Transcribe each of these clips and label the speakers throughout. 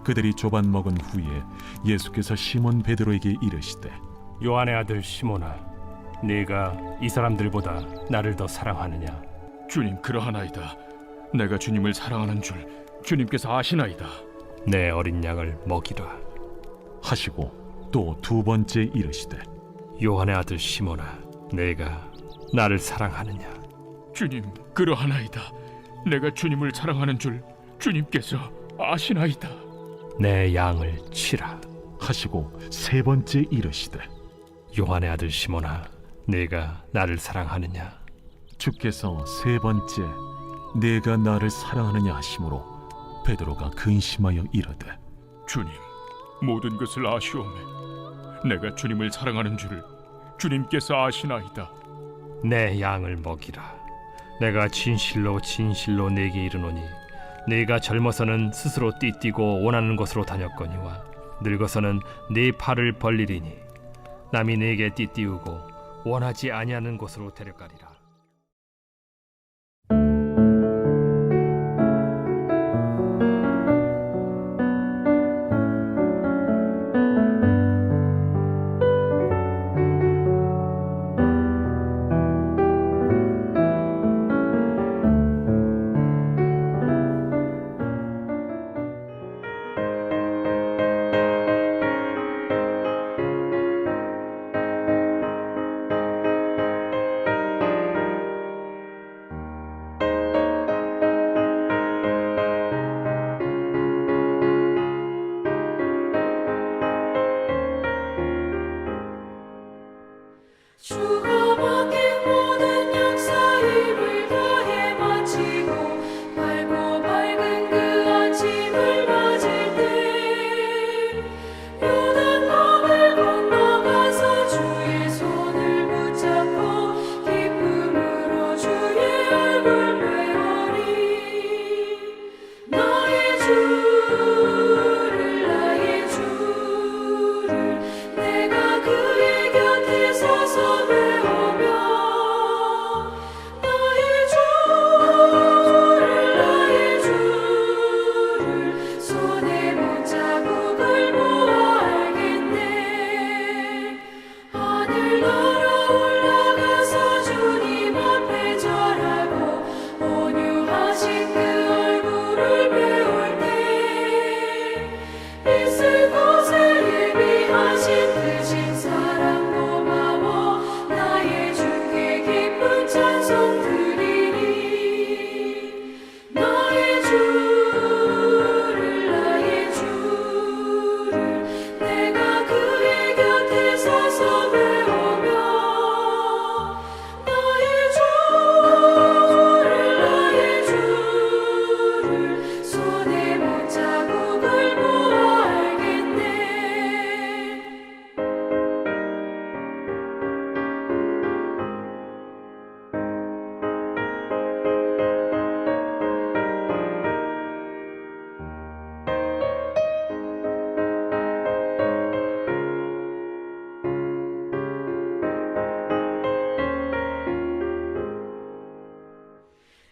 Speaker 1: 그들이 조반 먹은 후에 예수께서 시몬 베드로에게 이르시되
Speaker 2: 요한의 아들 시몬아, 네가 이 사람들보다 나를 더 사랑하느냐?
Speaker 3: 주님, 그러하나이다. 내가 주님을 사랑하는 줄 주님께서 아시나이다.
Speaker 2: 내 어린 양을 먹이라.
Speaker 1: 하시고 또 두 번째 이르시되
Speaker 2: 요한의 아들 시몬아, 네가 나를 사랑하느냐?
Speaker 3: 주님, 그러하나이다. 내가 주님을 사랑하는 줄 주님께서 아시나이다.
Speaker 2: 내 양을 치라.
Speaker 1: 하시고 세 번째 이르시되
Speaker 2: 요한의 아들 시몬아, 네가 나를 사랑하느냐?
Speaker 1: 주께서 세 번째 내가 나를 사랑하느냐 하심으로 베드로가 근심하여 이르되
Speaker 3: 주님, 모든 것을 아시오매. 내가 주님을 사랑하는 줄 주님께서 아시나이다.
Speaker 2: 내 양을 먹이라. 내가 진실로 진실로 네게 이르노니 네가 젊어서는 스스로 띠뛰고 원하는 곳으로 다녔거니와 늙어서는 네 팔을 벌리리니 남이 네게 띠띠우고 원하지 아니하는 곳으로 데려가리라.
Speaker 4: 주가 맡긴 모든 역사 힘을 다해 마치고 밝고 밝은 그 아침을 맞을 때 요단강을 건너가서 주의 손을 붙잡고 기쁨으로 주의 얼굴 뵈오리. 나의 주를 나의 주를 내가 그의 곁에 서서 있을 곳을 예비하신 그 신사랑 고마워 나의 주께 기쁜 찬송 드리리. 나의 주를 내가 그의 곁에 서서 배우며 나의 주를 손에 못 자국을 보아 알겠네.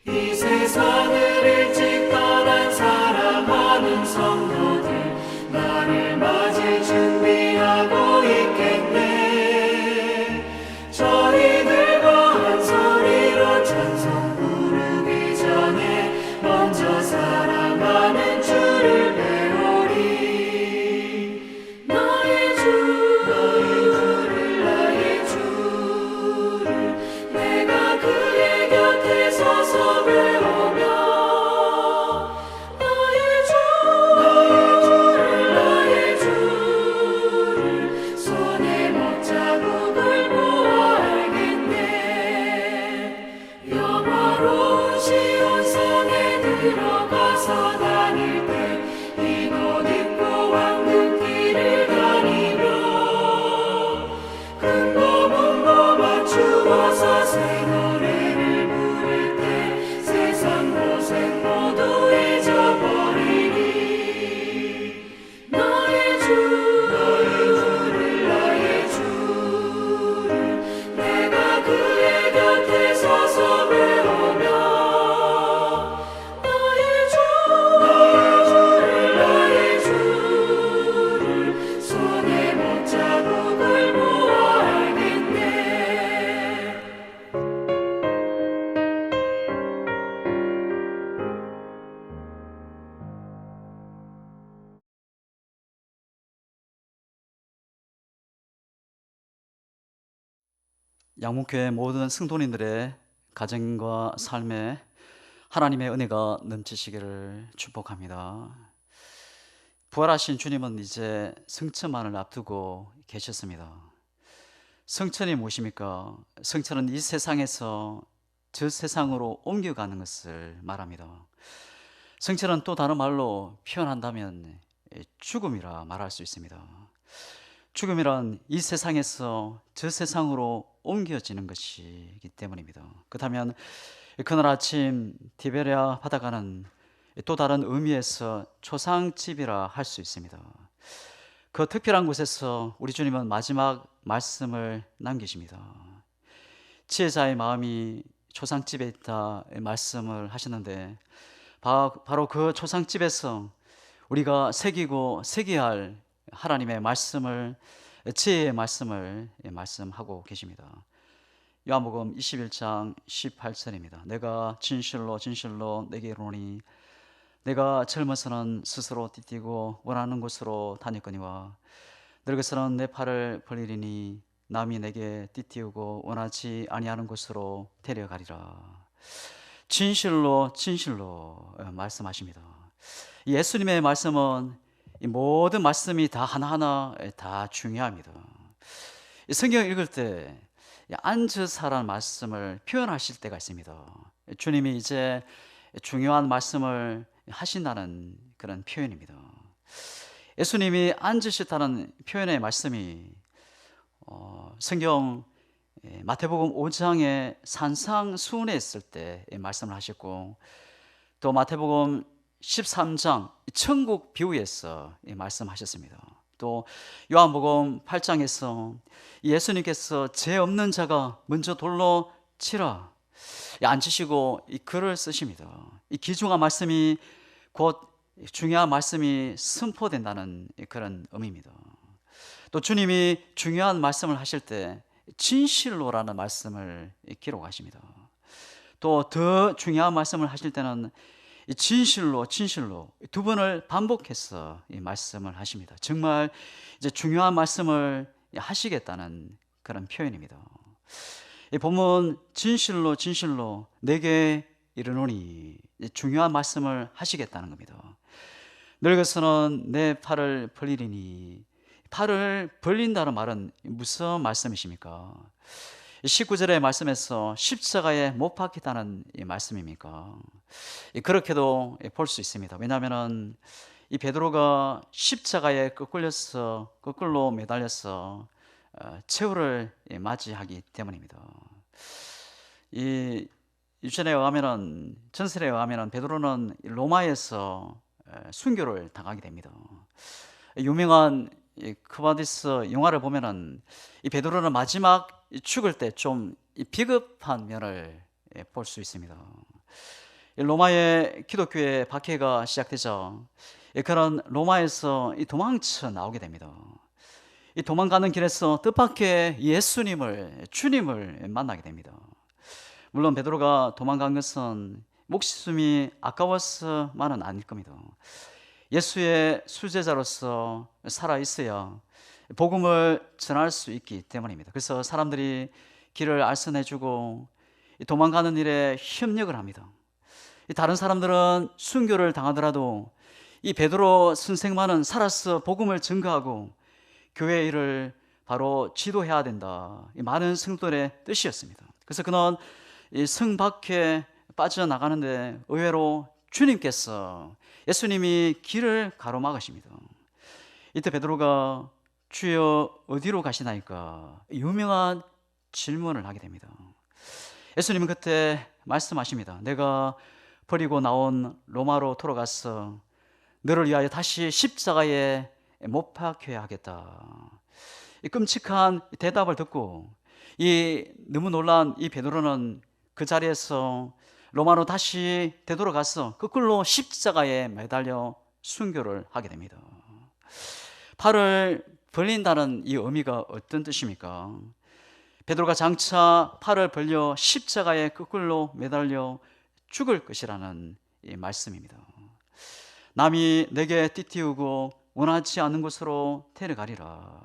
Speaker 4: 이 세상을 일찍 떠난 사랑하는 성도들 나를 맞을 준비하고 있겠네. 저희들과 한 소리로 찬송 부르기 전에 먼저 사랑하는 주를 배우리. 나의 주를 내가 그의 곁에 서서 배우며 나의 주를
Speaker 5: 양문교회 모든 성도님들의 가정과 삶에 하나님의 은혜가 넘치시기를 축복합니다. 부활하신 주님은 이제 성천만을 앞두고 계셨습니다. 성천이 무엇입니까? 성천은 이 세상에서 저 세상으로 옮겨가는 것을 말합니다. 성천은 또 다른 말로 표현한다면 죽음이라 말할 수 있습니다. 죽음이란 이 세상에서 저 세상으로 옮겨지는 것이기 때문입니다. 그렇다면 그날 아침 디베랴 바다가는 또 다른 의미에서 초상집이라 할 수 있습니다. 그 특별한 곳에서 우리 주님은 마지막 말씀을 남기십니다. 지혜자의 마음이 초상집에 있다 말씀을 하셨는데, 바로 그 초상집에서 우리가 새기고 새겨야 할 하나님의 말씀을, 지혜의 말씀을 말씀하고 계십니다. 요한복음 21장 18절입니다. 내가 진실로 진실로 내게 이르노니 내가 젊어서는 스스로 띠띠고 원하는 곳으로 다녔거니와 늙어서는 내 팔을 벌리리니 남이 내게 띠띠우고 원하지 아니하는 곳으로 데려가리라. 진실로 진실로 말씀하십니다. 예수님의 말씀은 이 모든 말씀이 다 하나하나 다 중요합니다. 성경 읽을 때 앉으사라는 말씀을 표현하실 때가 있습니다. 주님이 이제 중요한 말씀을 하신다는 그런 표현입니다. 예수님이 앉으셨다는 표현의 말씀이 성경 마태복음 5장의 산상수훈에 있을 때 말씀을 하셨고, 또 마태복음 13장 천국 비유에서 말씀하셨습니다. 또 요한복음 8장에서 예수님께서 죄 없는 자가 먼저 돌로 치라 앉으시고 이 글을 쓰십니다. 이 귀중한 말씀이 곧 중요한 말씀이 선포된다는 그런 의미입니다. 또 주님이 중요한 말씀을 하실 때 진실로라는 말씀을 기록하십니다. 또 더 중요한 말씀을 하실 때는 진실로 진실로 두 번을 반복해서 이 말씀을 하십니다. 정말 이제 중요한 말씀을 하시겠다는 그런 표현입니다. 이 본문 진실로 진실로 내게 이르노니 중요한 말씀을 하시겠다는 겁니다. 늙어서는 내 팔을 벌리리니, 팔을 벌린다는 말은 무슨 말씀이십니까? 19절의 말씀에서 십자가에 못 박히다는 이 말씀입니까? 그렇게도 볼 수 있습니다. 왜냐하면 이 베드로가 십자가에 거꾸로 매달려서 최후를 맞이하기 때문입니다. 이 전설에 의하면 베드로는 로마에서 순교를 당하게 됩니다. 유명한 크바디스 영화를 보면은 이 베드로는 마지막 죽을 때 좀 비겁한 면을 볼 수 있습니다. 로마의 기독교의 박해가 시작되자 그런 로마에서 도망쳐 나오게 됩니다. 이 도망가는 길에서 뜻밖의 주님을 만나게 됩니다. 물론 베드로가 도망간 것은 목숨이 아까워서만은 아닐 겁니다. 예수의 수제자로서 살아 있어야 복음을 전할 수 있기 때문입니다. 그래서 사람들이 길을 알선해주고 도망가는 일에 협력을 합니다. 다른 사람들은 순교를 당하더라도 이 베드로 선생만은 살아서 복음을 전가하고 교회 일을 바로 지도해야 된다. 이 많은 성도들의 뜻이었습니다. 그래서 그는 이 성 밖에 빠져나가는데 의외로 주님께서, 예수님이 길을 가로막으십니다. 이때 베드로가 주여 어디로 가시나이까 유명한 질문을 하게 됩니다. 예수님은 그때 말씀하십니다. 내가 버리고 나온 로마로 돌아가서 너를 위하여 다시 십자가에 못 박혀야 하겠다. 이 끔찍한 대답을 듣고 너무 놀란 이 베드로는 그 자리에서 로마로 다시 되돌아가서 거꾸로 십자가에 매달려 순교를 하게 됩니다. 팔을 벌린다는 이 의미가 어떤 뜻입니까? 베드로가 장차 팔을 벌려 십자가에 거꾸로 매달려 죽을 것이라는 이 말씀입니다. 남이 내게 띠띠우고 원하지 않는 곳으로 데려가리라.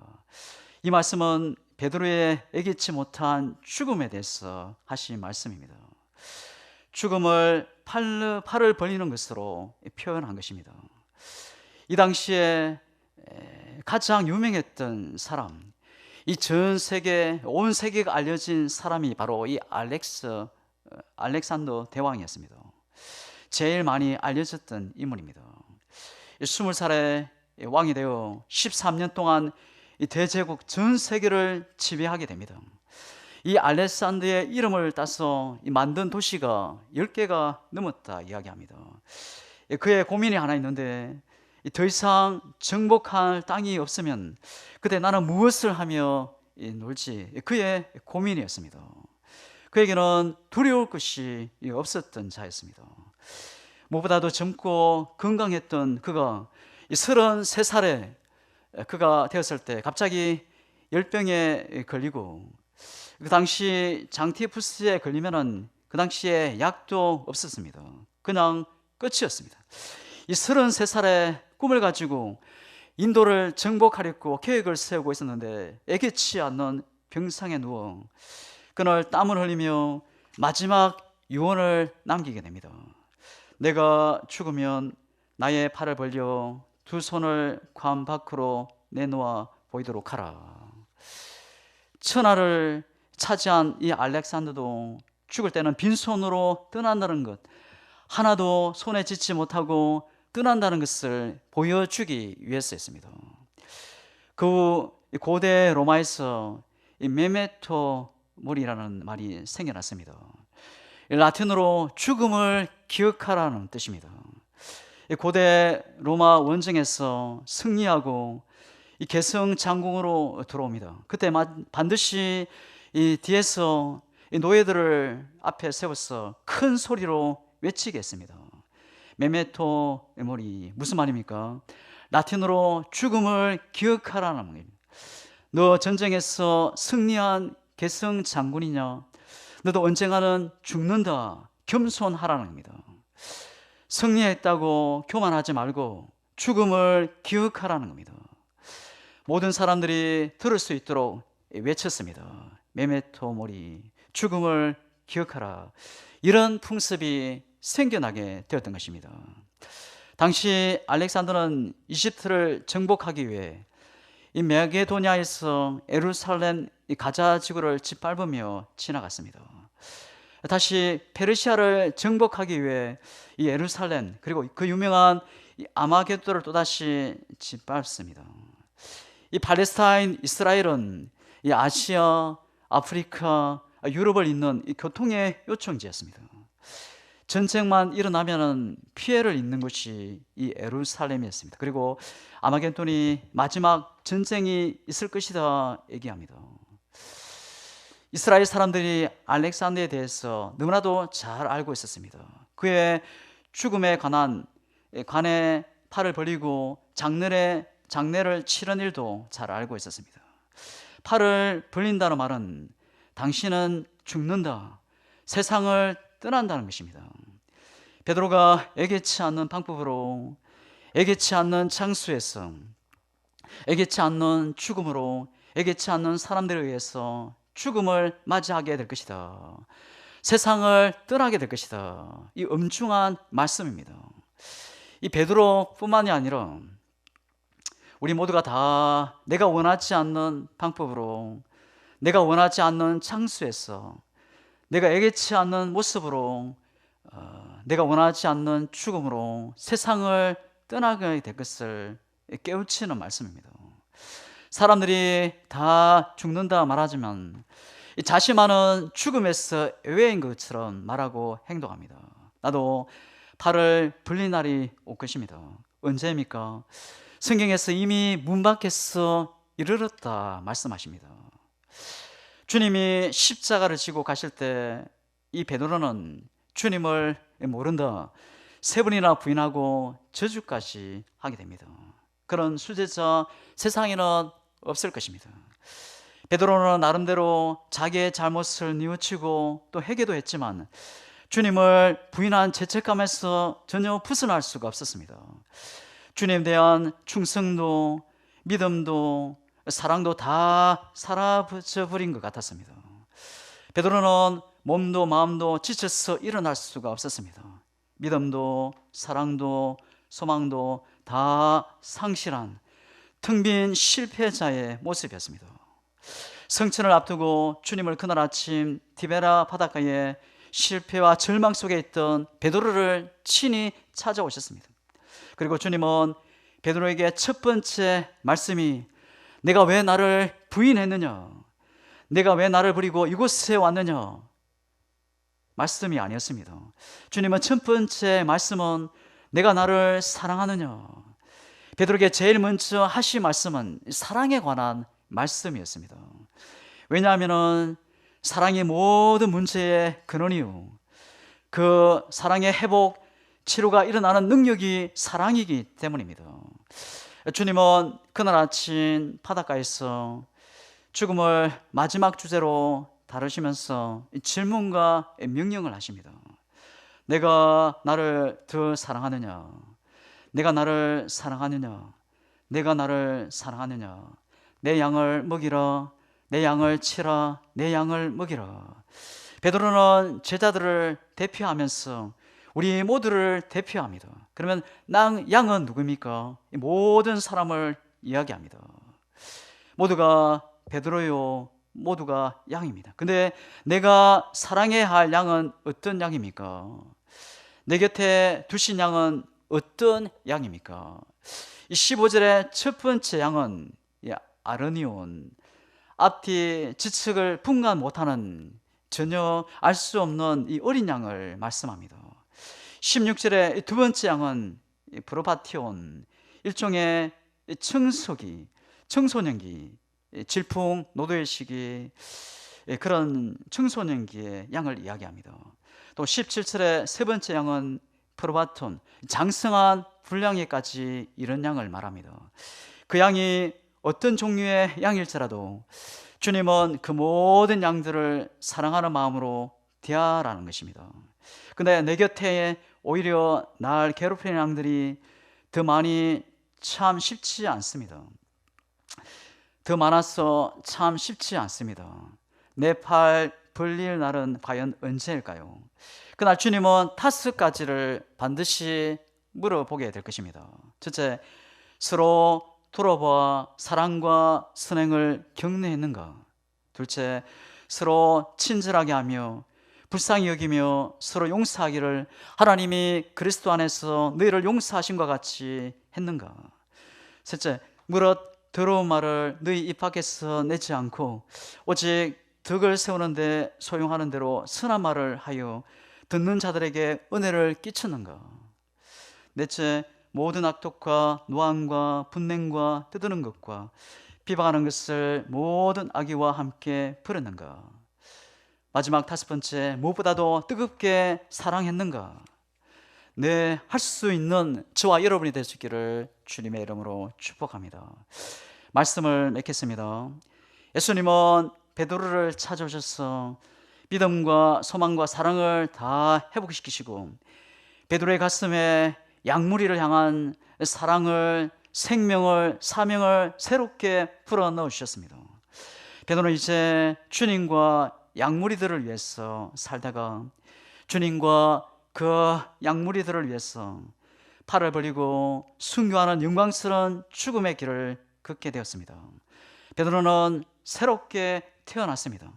Speaker 5: 이 말씀은 베드로의 예기치 못한 죽음에 대해서 하신 말씀입니다. 죽음을 팔을 벌리는 것으로 표현한 것입니다. 이 당시에 가장 유명했던 사람, 이 전 세계, 온 세계가 알려진 사람이 바로 이 알렉산더 대왕이었습니다. 제일 많이 알려졌던 인물입니다. 20살에 왕이 되어 13년 동안 이 대제국 전 세계를 지배하게 됩니다. 이 알렉산더의 이름을 따서 만든 도시가 10개가 넘었다 이야기합니다. 그의 고민이 하나 있는데, 더 이상 정복할 땅이 없으면 그때 나는 무엇을 하며 놀지, 그의 고민이었습니다. 그에게는 두려울 것이 없었던 자였습니다. 무엇보다도 젊고 건강했던 그가 33살에 그가 되었을 때 갑자기 열병에 걸리고, 그 당시 장티푸스에 걸리면은 그 당시에 약도 없었습니다. 그냥 끝이었습니다. 이 33살에 꿈을 가지고 인도를 정복하려고 계획을 세우고 있었는데 예기치 않는 병상에 누워 그날 땀을 흘리며 마지막 유언을 남기게 됩니다. 내가 죽으면 나의 팔을 벌려 두 손을 관 밖으로 내놓아 보이도록 하라. 천하를 차지한 이 알렉산더도 죽을 때는 빈손으로 떠난다는 것, 하나도 손에 쥐지 못하고 떠난다는 것을 보여주기 위해서였습니다. 그 고대 로마에서 이 메메토 모리라는 말이 생겨났습니다. 라틴어로 죽음을 기억하라는 뜻입니다. 고대 로마 원정에서 승리하고 이 개성 장궁으로 들어옵니다. 그때 반드시 이 뒤에서 이 노예들을 앞에 세워서 큰 소리로 외치게 했습니다. 메메토 모리, 무슨 말입니까? 라틴어로 죽음을 기억하라는 말입니다. 너 전쟁에서 승리한 개성 장군이냐? 너도 언젠가는 죽는다. 겸손하라는 겁니다. 승리했다고 교만하지 말고 죽음을 기억하라는 겁니다. 모든 사람들이 들을 수 있도록 외쳤습니다. 메메토 모리, 죽음을 기억하라. 이런 풍습이 생겨나게 되었던 것입니다. 당시 알렉산더는 이집트를 정복하기 위해 이 메게도냐에서 예루살렘 가자 지구를 짓밟으며 지나갔습니다. 다시 페르시아를 정복하기 위해 이 예루살렘 그리고 그 유명한 이 아마겟도를 또다시 짓밟습니다. 이 팔레스타인, 이스라엘은 이 아시아, 아프리카, 유럽을 잇는 이 교통의 요청지였습니다. 전쟁만 일어나면은 피해를 입는 곳이 이 예루살렘이었습니다. 그리고 아마겟돈이 마지막 전쟁이 있을 것이다 얘기합니다. 이스라엘 사람들이 알렉산더에 대해서 너무나도 잘 알고 있었습니다. 그의 죽음에 관해 팔을 벌리고 장례를 치른 일도 잘 알고 있었습니다. 팔을 벌린다는 말은 당신은 죽는다, 세상을 떠난다는 것입니다. 베드로가 예기치 않는 방법으로, 예기치 않는 장소에서, 예기치 않는 죽음으로, 예기치 않는 사람들에 의해서 죽음을 맞이하게 될 것이다. 세상을 떠나게 될 것이다. 이 엄중한 말씀입니다. 이 베드로뿐만이 아니라 우리 모두가 다 내가 원하지 않는 방법으로, 내가 원하지 않는 장소에서, 내가 예기치 않는 모습으로, 내가 원하지 않는 죽음으로 세상을 떠나게 될 것을 깨우치는 말씀입니다. 사람들이 다 죽는다 말하지만 자신만은 죽음에서 예외인 것처럼 말하고 행동합니다. 나도 팔을 벌린 날이 올 것입니다. 언제입니까? 성경에서 이미 문 밖에서 이르렀다 말씀하십니다. 주님이 십자가를 지고 가실 때 이 베드로는 주님을 모른다, 3번이나 부인하고 저주까지 하게 됩니다. 그런 수제자 세상에는 없을 것입니다. 베드로는 나름대로 자기의 잘못을 뉘우치고 또 회개도 했지만 주님을 부인한 죄책감에서 전혀 벗어날 수가 없었습니다. 주님에 대한 충성도, 믿음도, 사랑도 다 사라져 버린 것 같았습니다. 베드로는 몸도 마음도 지쳐서 일어날 수가 없었습니다. 믿음도 사랑도 소망도 다 상실한 텅 빈 실패자의 모습이었습니다. 성천을 앞두고 주님을 그날 아침 디베라 바닷가에 실패와 절망 속에 있던 베드로를 친히 찾아오셨습니다. 그리고 주님은 베드로에게 첫 번째 말씀이 내가 왜 나를 부인했느냐, 내가 왜 나를 버리고 이곳에 왔느냐 말씀이 아니었습니다. 주님은 첫 번째 말씀은 내가 나를 사랑하느냐. 베드로에게 제일 먼저 하신 말씀은 사랑에 관한 말씀이었습니다. 왜냐하면 사랑이 모든 문제의 근원이요, 그 사랑의 회복, 치료가 일어나는 능력이 사랑이기 때문입니다. 주님은 그날 아침 바닷가에서 죽음을 마지막 주제로 다루시면서 질문과 명령을 하십니다. 내가 나를 더 사랑하느냐, 내가 나를 사랑하느냐, 내가 나를 사랑하느냐, 내 양을 먹이라, 내 양을 치라, 내 양을 먹이라. 베드로는 제자들을 대표하면서 우리 모두를 대표합니다. 그러면 양은 누구입니까? 모든 사람을 이야기합니다. 모두가 베드로요, 모두가 양입니다. 근데 내가 사랑해야 할 양은 어떤 양입니까? 내 곁에 두신 양은 어떤 양입니까? 이 15절의 첫 번째 양은 아르니온, 앞뒤 지측을 분간 못하는, 전혀 알 수 없는 이 어린 양을 말씀합니다. 16절의 두 번째 양은 프로바티온, 일종의 청소기, 청소년기, 질풍노도의 시기, 그런 청소년기의 양을 이야기합니다. 또 17절의 세 번째 양은 프로바톤, 장성한 분량에까지 이런 양을 말합니다. 그 양이 어떤 종류의 양일지라도 주님은 그 모든 양들을 사랑하는 마음으로 대하라는 것입니다. 근데 내 곁에 오히려 날 괴롭히는 양들이 더 많이 참 쉽지 않습니다. 더 많아서 참 쉽지 않습니다. 내 팔 벌릴 날은 과연 언제일까요? 그날 주님은 5가지를 반드시 물어보게 될 것입니다. 첫째, 서로 돌아봐 사랑과 선행을 격려했는가? 둘째, 서로 친절하게 하며 불쌍히 여기며 서로 용서하기를 하나님이 그리스도 안에서 너희를 용서하신 것 같이 했는가? 셋째, 무릇 더러운 말을 너희 입 밖에서 내지 않고 오직 덕을 세우는데 소용하는 대로 선한 말을 하여 듣는 자들에게 은혜를 끼쳤는가? 넷째, 모든 악독과 노함과 분냉과 떠드는 것과 비방하는 것을 모든 악의와 함께 버렸는가? 마지막 5번째, 무엇보다도 뜨겁게 사랑했는가? 네, 할 수 있는 저와 여러분이 될 수 있기를 주님의 이름으로 축복합니다. 말씀을 맺겠습니다. 예수님은 베드로를 찾아오셔서 믿음과 소망과 사랑을 다 회복시키시고 베드로의 가슴에 양무리를 향한 사랑을, 생명을, 사명을 새롭게 불어넣으셨습니다. 베드로는 이제 주님과 양무리들을 위해서 살다가 주님과 그 양무리들을 위해서 팔을 벌리고 순교하는 영광스러운 죽음의 길을 걷게 되었습니다. 베드로는 새롭게 태어났습니다.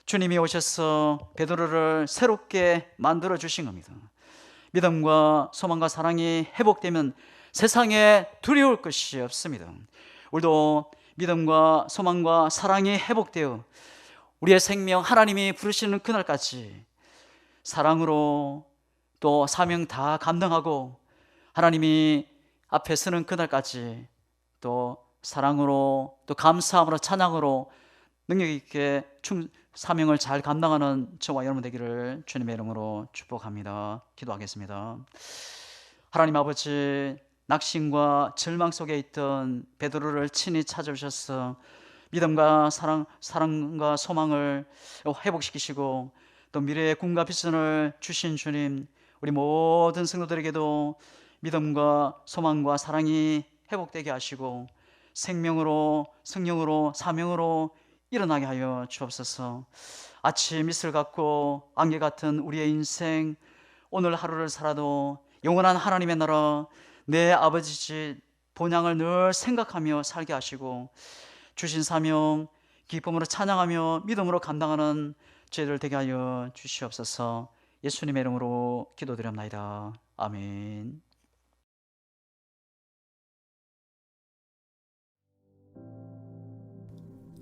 Speaker 5: 주님이 오셔서 베드로를 새롭게 만들어 주신 겁니다. 믿음과 소망과 사랑이 회복되면 세상에 두려울 것이 없습니다. 우리도 믿음과 소망과 사랑이 회복되어 우리의 생명 하나님이 부르시는 그날까지 사랑으로 또 사명 다 감당하고 하나님이 앞에 서는 그날까지 또 사랑으로 또 감사함으로 찬양으로 능력 있게 사명을 잘 감당하는 저와 여러분 되기를 주님의 이름으로 축복합니다. 기도하겠습니다. 하나님 아버지, 낙심과 절망 속에 있던 베드로를 친히 찾아오셔서 믿음과 사랑과 소망을 회복시키시고 또 미래의 꿈과 비전을 주신 주님, 우리 모든 성도들에게도 믿음과 소망과 사랑이 회복되게 하시고 생명으로, 성령으로, 사명으로 일어나게 하여 주옵소서. 아침 이슬 같고 안개 같은 우리의 인생, 오늘 하루를 살아도 영원한 하나님의 나라, 내 아버지 집 본향을 늘 생각하며 살게 하시고, 주신 사명 기쁨으로 찬양하며 믿음으로 감당하는 저희들 되게 하여 주시옵소서. 예수님의 이름으로 기도드립니다. 아멘.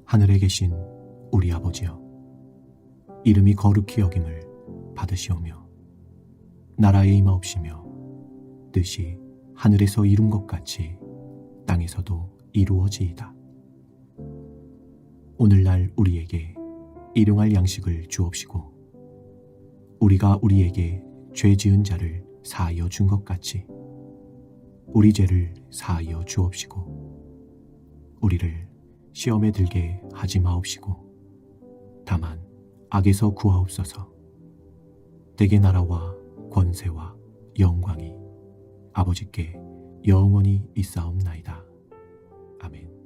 Speaker 6: 하늘에 계신 우리 아버지여, 이름이 거룩히 여김을 받으시오며 나라의 임하옵시며 뜻이 하늘에서 이룬 것 같이 땅에서도 이루어지이다. 오늘날 우리에게 일용할 양식을 주옵시고 우리가 우리에게 죄 지은 자를 사하여 준 것 같이 우리 죄를 사하여 주옵시고 우리를 시험에 들게 하지 마옵시고 다만 악에서 구하옵소서. 대개 나라와 권세와 영광이 아버지께 영원히 있사옵나이다. 아멘.